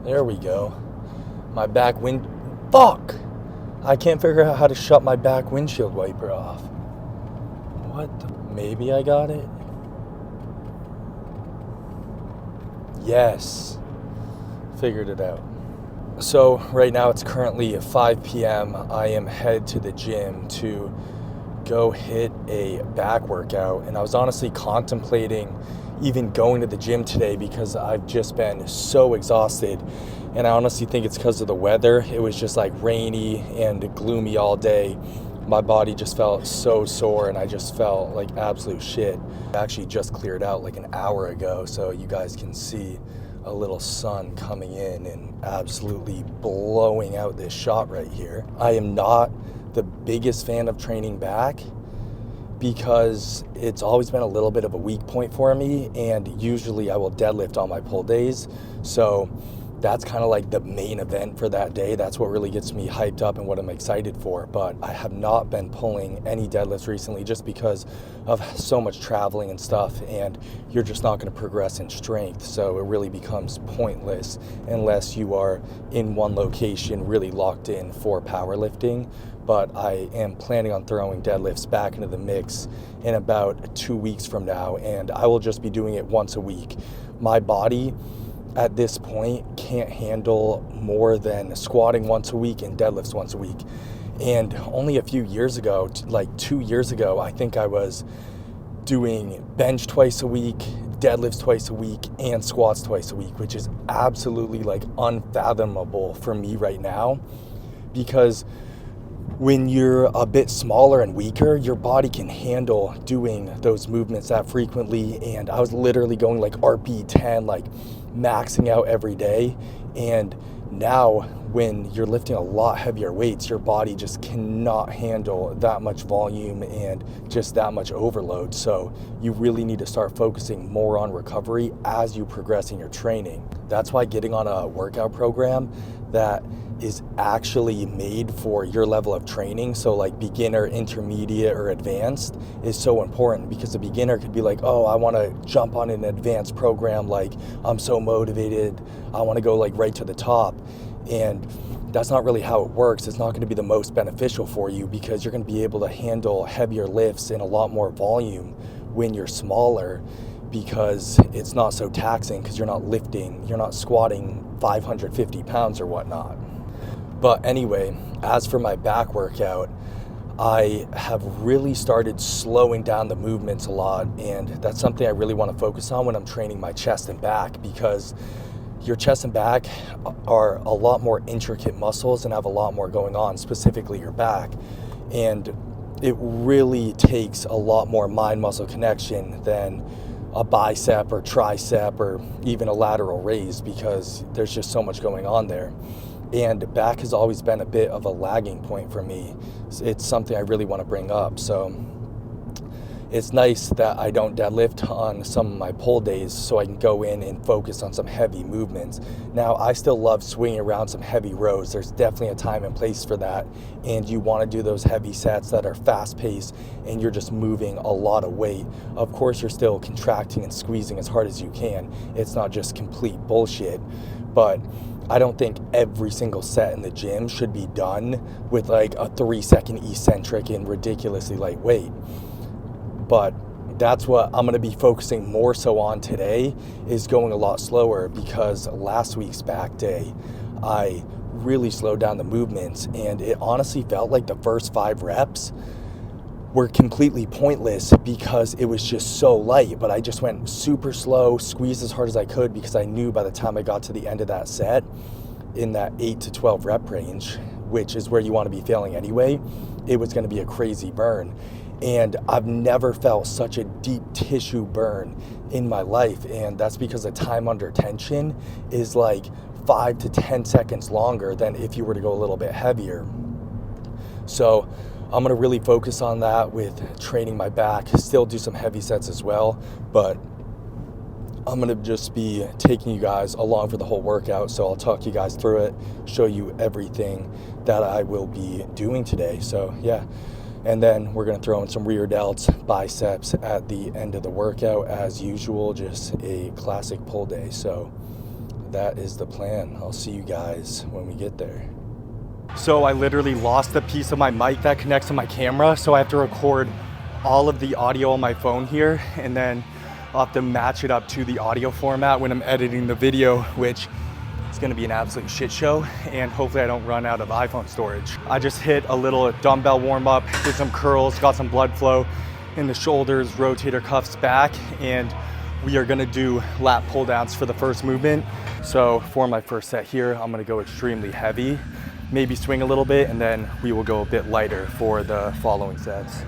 There we go. My back wind... Fuck! I can't figure out how to shut my back windshield wiper off. What the... Maybe I got it? Yes. Figured it out. So right now it's currently 5 p.m. I am headed to the gym to go hit a back workout, and I was honestly contemplating even going to the gym today because I've just been so exhausted, and I honestly think it's because of the weather. It was just like rainy and gloomy all day. My body just felt so sore and I just felt like absolute shit. I actually just cleared out like an hour ago, so you guys can see a little sun coming in and absolutely blowing out this shot right here. I am not the biggest fan of training back because it's always been a little bit of a weak point for me, and usually I will deadlift on my pull days. So that's kind of like the main event for that day. That's what really gets me hyped up and what I'm excited for. But I have not been pulling any deadlifts recently just because of so much traveling and stuff, and you're just not going to progress in strength. So it really becomes pointless unless you are in one location really locked in for powerlifting. But I am planning on throwing deadlifts back into the mix in about 2 weeks from now, and I will just be doing it once a week. My body at this point can't handle more than squatting once a week and deadlifts once a week. And only a few years ago, like 2 years ago, I think I was doing bench twice a week, deadlifts twice a week, and squats twice a week, which is absolutely like unfathomable for me right now, because when you're a bit smaller and weaker, your body can handle doing those movements that frequently. And I was literally going like RP10, like maxing out every day. And now when you're lifting a lot heavier weights, your body just cannot handle that much volume and just that much overload. So you really need to start focusing more on recovery as you progress in your training. That's why getting on a workout program that is actually made for your level of training, so like beginner, intermediate, or advanced, is so important, because a beginner could be like, oh, I want to jump on an advanced program, like I'm so motivated, I want to go like right to the top. And that's not really how it works. It's not going to be the most beneficial for you, because you're going to be able to handle heavier lifts and a lot more volume when you're smaller, because it's not so taxing, because you're not squatting 550 pounds or whatnot. But anyway, as for my back workout, I have really started slowing down the movements a lot, and that's something I really want to focus on when I'm training my chest and back, because your chest and back are a lot more intricate muscles and have a lot more going on, specifically your back. And it really takes a lot more mind-muscle connection than a bicep or tricep or even a lateral raise, because there's just so much going on there. And back has always been a bit of a lagging point for me. It's something I really want to bring up. So it's nice that I don't deadlift on some of my pull days, so I can go in and focus on some heavy movements. Now, I still love swinging around some heavy rows. There's definitely a time and place for that. And you want to do those heavy sets that are fast paced and you're just moving a lot of weight. Of course, you're still contracting and squeezing as hard as you can. It's not just complete bullshit. But I don't think every single set in the gym should be done with like a 3-second eccentric and ridiculously light weight. But that's what I'm going to be focusing more so on today, is going a lot slower, because last week's back day, I really slowed down the movements, and it honestly felt like the first 5 reps were completely pointless because it was just so light. But I just went super slow, squeezed as hard as I could, because I knew by the time I got to the end of that set, in that 8 to 12 rep range, which is where you want to be failing anyway, it was going to be a crazy burn. And I've never felt such a deep tissue burn in my life, and that's because the time under tension is like 5 to 10 seconds longer than if you were to go a little bit heavier. So I'm going to really focus on that with training my back, still do some heavy sets as well, but I'm going to just be taking you guys along for the whole workout. So I'll talk you guys through it, show you everything that I will be doing today. So yeah. And then we're going to throw in some rear delts, biceps at the end of the workout as usual, just a classic pull day. So that is the plan. I'll see you guys when we get there. So I literally lost a piece of my mic that connects to my camera, so I have to record all of the audio on my phone here, and then I'll have to match it up to the audio format when I'm editing the video, which is gonna be an absolute shit show, and hopefully I don't run out of iPhone storage. I just hit a little dumbbell warm up, did some curls, got some blood flow in the shoulders, rotator cuffs back, and we are gonna do lat pull downs for the first movement. So for my first set here, I'm gonna go extremely heavy, maybe swing a little bit, and then we will go a bit lighter for the following sets.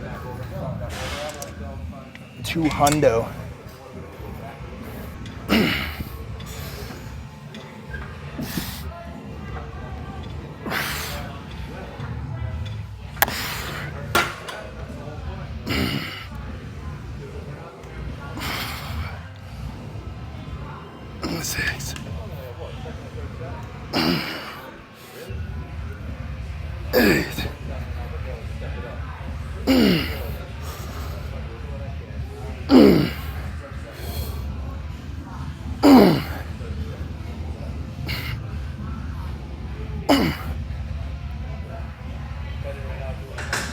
200. Six. 8.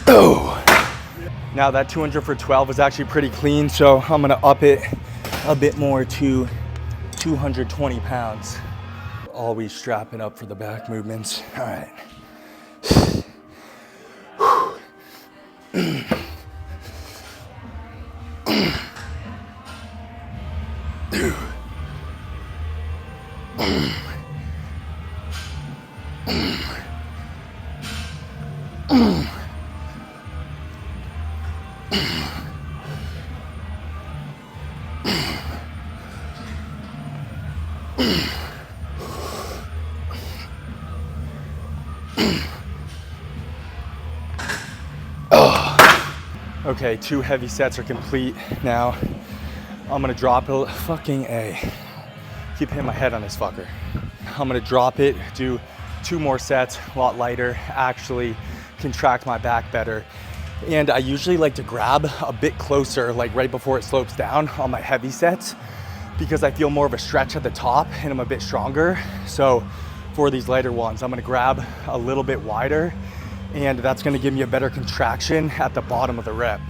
Oh. Now that 200 for 12 is actually pretty clean, so I'm gonna up it a bit more to 220 pounds. Always strapping up for the back movements. All right. Okay, 2 heavy sets are complete. Now I'm gonna drop it. Fucking A. Keep hitting my head on this fucker. I'm gonna drop it, do 2 more sets, a lot lighter, actually contract my back better. And I usually like to grab a bit closer, like right before it slopes down on my heavy sets, because I feel more of a stretch at the top and I'm a bit stronger. So for these lighter ones, I'm gonna grab a little bit wider, and that's gonna give me a better contraction at the bottom of the rep.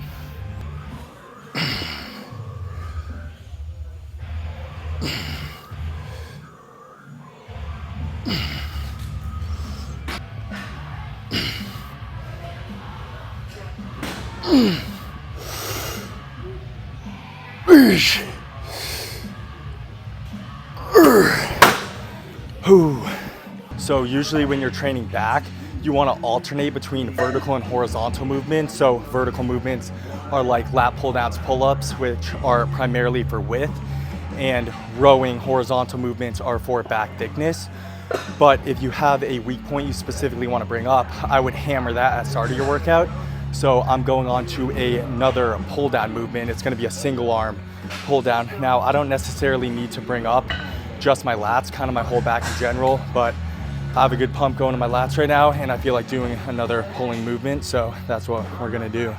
So usually when you're training back, you want to alternate between vertical and horizontal movements. So vertical movements are like lat pull downs, pull-ups, which are primarily for width, and rowing horizontal movements are for back thickness. But if you have a weak point you specifically want to bring up, I would hammer that at the start of your workout. So I'm going on to another pull down movement. It's going to be a single arm pull down. Now I don't necessarily need to bring up just my lats, kind of my whole back in general, but I have a good pump going in my lats right now, and I feel like doing another pulling movement, so that's what we're gonna do.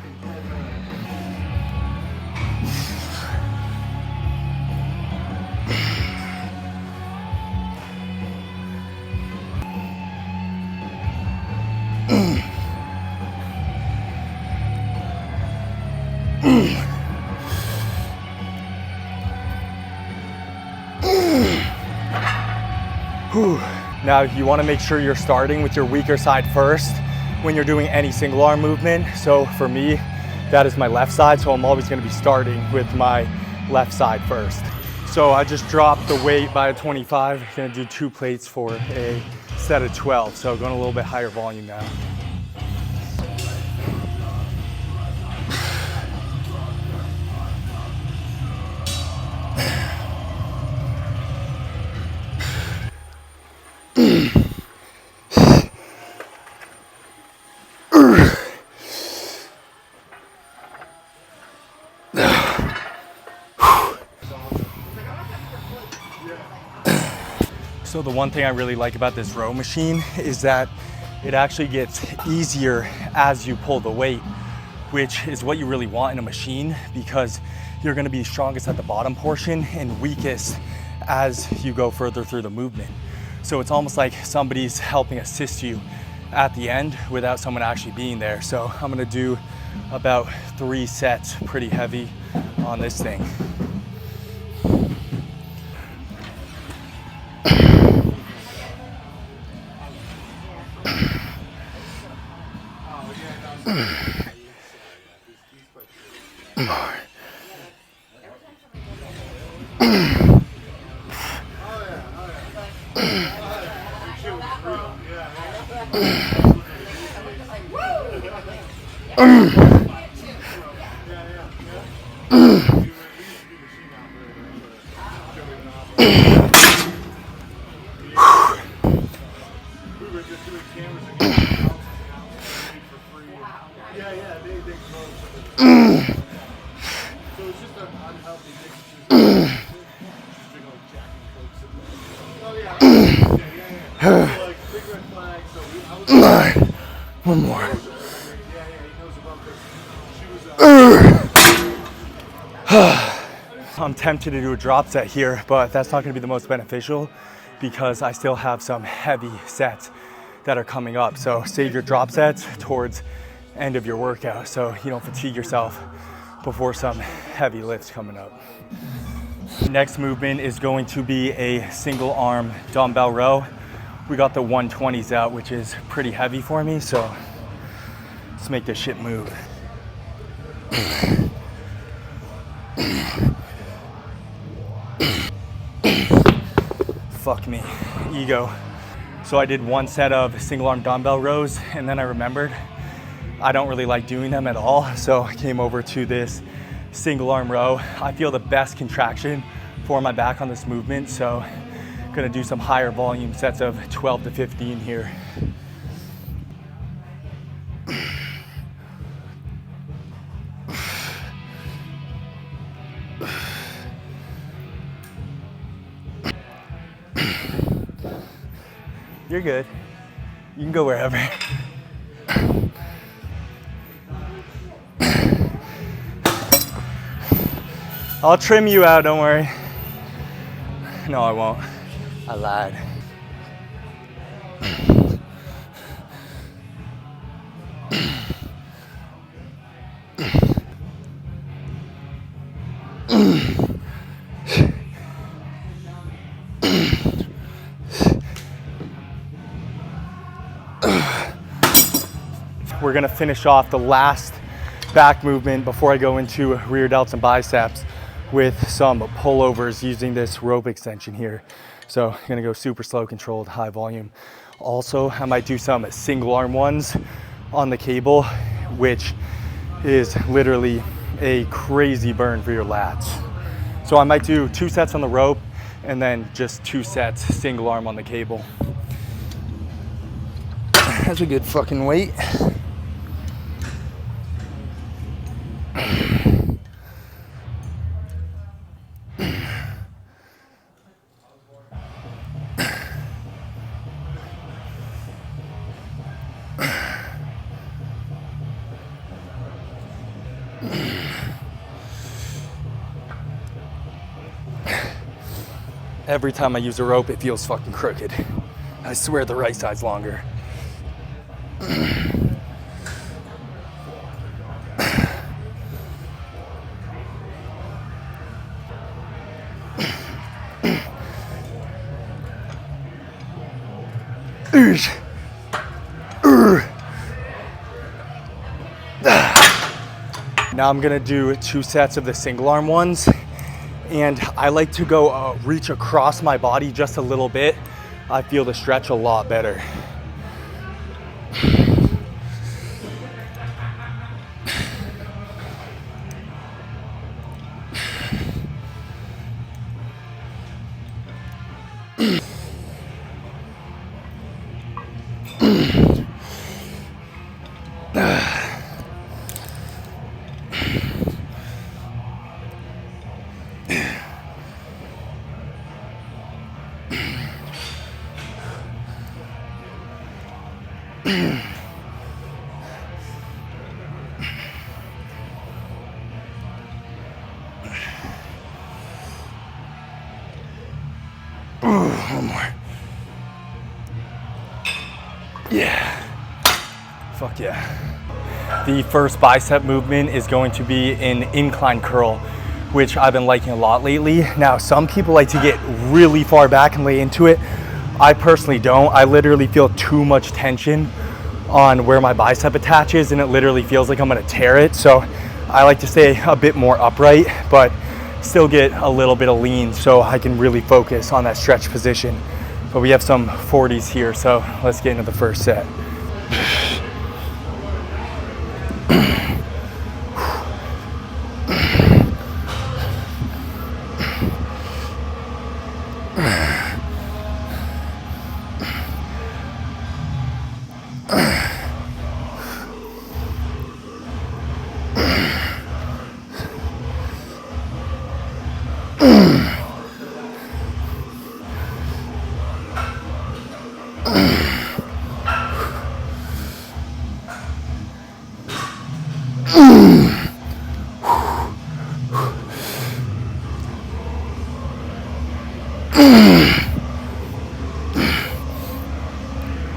Now you want to make sure you're starting with your weaker side first when you're doing any single arm movement. So for me, that is my left side, so I'm always going to be starting with my left side first. So I just dropped the weight by a 25. I'm going to do 2 plates for a set of 12, so going a little bit higher volume now. So the one thing I really like about this row machine is that it actually gets easier as you pull the weight, which is what you really want in a machine, because you're gonna be strongest at the bottom portion and weakest as you go further through the movement. So it's almost like somebody's helping assist you at the end without someone actually being there. So I'm gonna do about 3 sets pretty heavy on this thing. One more. I'm tempted to do a drop set here, but that's not going to be the most beneficial because I still have some heavy sets that are coming up. So save your drop sets towards end of your workout so you don't fatigue yourself before some heavy lifts coming up. Next movement is going to be a single arm dumbbell row. We got the 120s out, which is pretty heavy for me, so let's make this shit move. Fuck me, ego. So I did 1 set of single arm dumbbell rows, and then I remembered I don't really like doing them at all, so I came over to this single arm row. I feel the best contraction for my back on this movement, so I'm gonna do some higher volume sets of 12 to 15 here. You're good. You can go wherever. I'll trim you out, don't worry. No, I won't. I lied. We're gonna finish off the last back movement before I go into rear delts and biceps with some pullovers using this rope extension here. So I'm gonna go super slow, controlled, high volume. Also, I might do some single arm ones on the cable, which is literally a crazy burn for your lats. So I might do 2 sets on the rope and then just 2 sets single arm on the cable. That's a good fucking weight. Every time I use a rope, it feels fucking crooked. I swear the right side's longer. Now I'm gonna do 2 sets of the single arm ones. And I like to go reach across my body just a little bit. I feel the stretch a lot better. Yeah. Fuck yeah. The first bicep movement is going to be an incline curl, which I've been liking a lot lately. Now, some people like to get really far back and lay into it. I personally don't. I literally feel too much tension on where my bicep attaches, and it literally feels like I'm gonna tear it. So I like to stay a bit more upright, but still get a little bit of lean so I can really focus on that stretch position. But we have some 40s here, so let's get into the first set.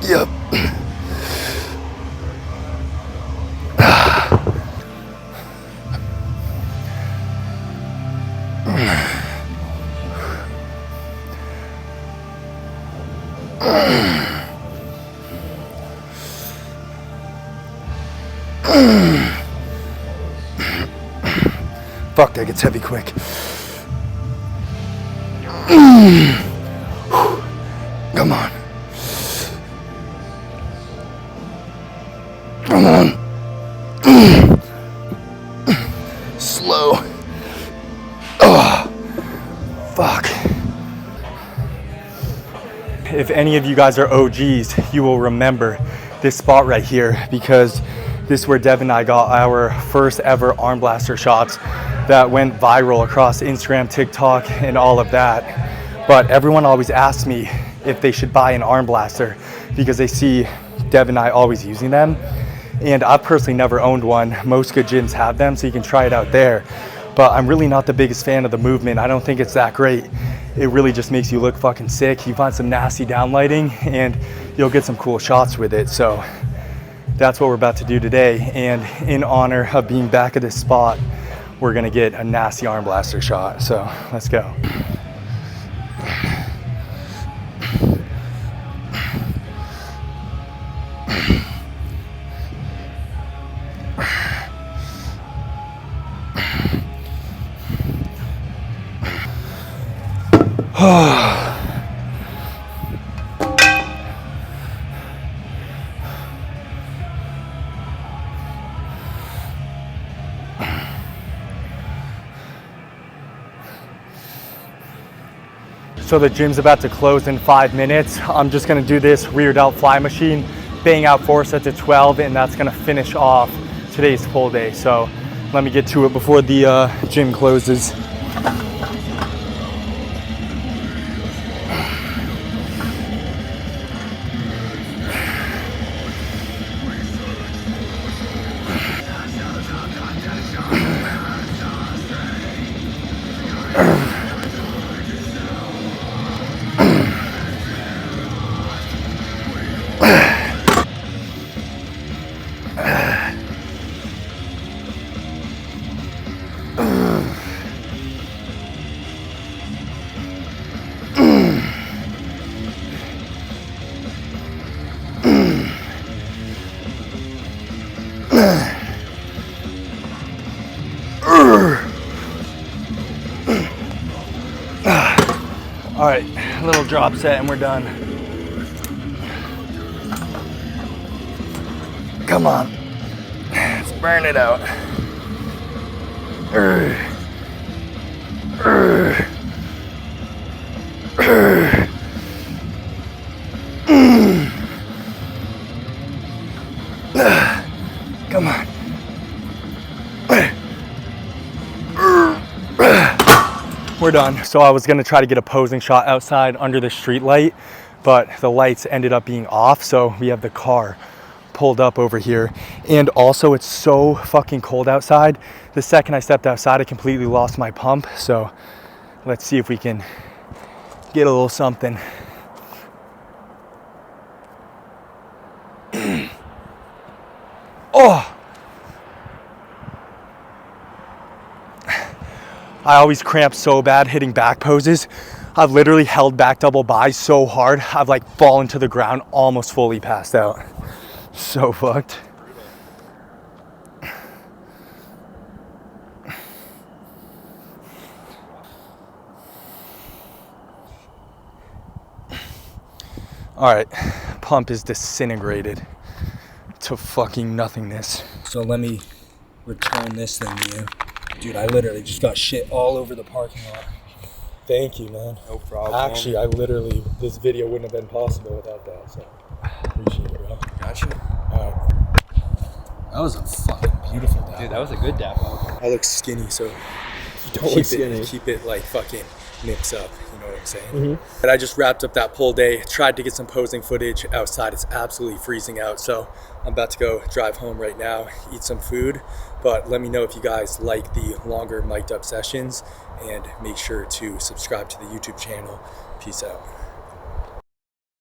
Yep. Fuck, that gets heavy quick. Come on. Come on. Slow. Oh, fuck. If any of you guys are OGs, you will remember this spot right here, because this is where Devin and I got our first ever arm blaster shots that went viral across Instagram, TikTok, and all of that. But everyone always asks me if they should buy an arm blaster because they see Devin and I always using them. And I've personally never owned one. Most good gyms have them, so you can try it out there. But I'm really not the biggest fan of the movement. I don't think it's that great. It really just makes you look fucking sick. You find some nasty downlighting and you'll get some cool shots with it. So that's what we're about to do today. And in honor of being back at this spot, we're gonna get a nasty arm blaster shot. So let's go. So the gym's about to close in 5 minutes. I'm just gonna do this rear delt fly machine, bang out 4 sets of 12, and that's gonna finish off today's pull day. So let me get to it before the gym closes. All right, little drop set and we're done. Come on, let's burn it out. Come on. We're done. So I was gonna try to get a posing shot outside under the street light, but the lights ended up being off, so we have the car pulled up over here. And also it's so fucking cold outside. The second I stepped outside, I completely lost my pump. So let's see if we can get a little something. Oh! I always cramp so bad hitting back poses. I've literally held back double bis so hard, I've like fallen to the ground, almost fully passed out. So fucked. All right, pump is disintegrated to fucking nothingness. So let me return this thing to you. Dude, I literally just got shit all over the parking lot. Thank you, man. No problem. Actually, this video wouldn't have been possible without that, so appreciate it, bro. Gotcha. All right. That was a fucking beautiful dap. Dude, that was a good dap. I look skinny, so keep it like fucking mix up, you know what I'm saying? Mm-hmm. And I just wrapped up that pull day, tried to get some posing footage outside. It's absolutely freezing out, so I'm about to go drive home right now, eat some food. But let me know if you guys like the longer mic'd up sessions, and make sure to subscribe to the YouTube channel. Peace out.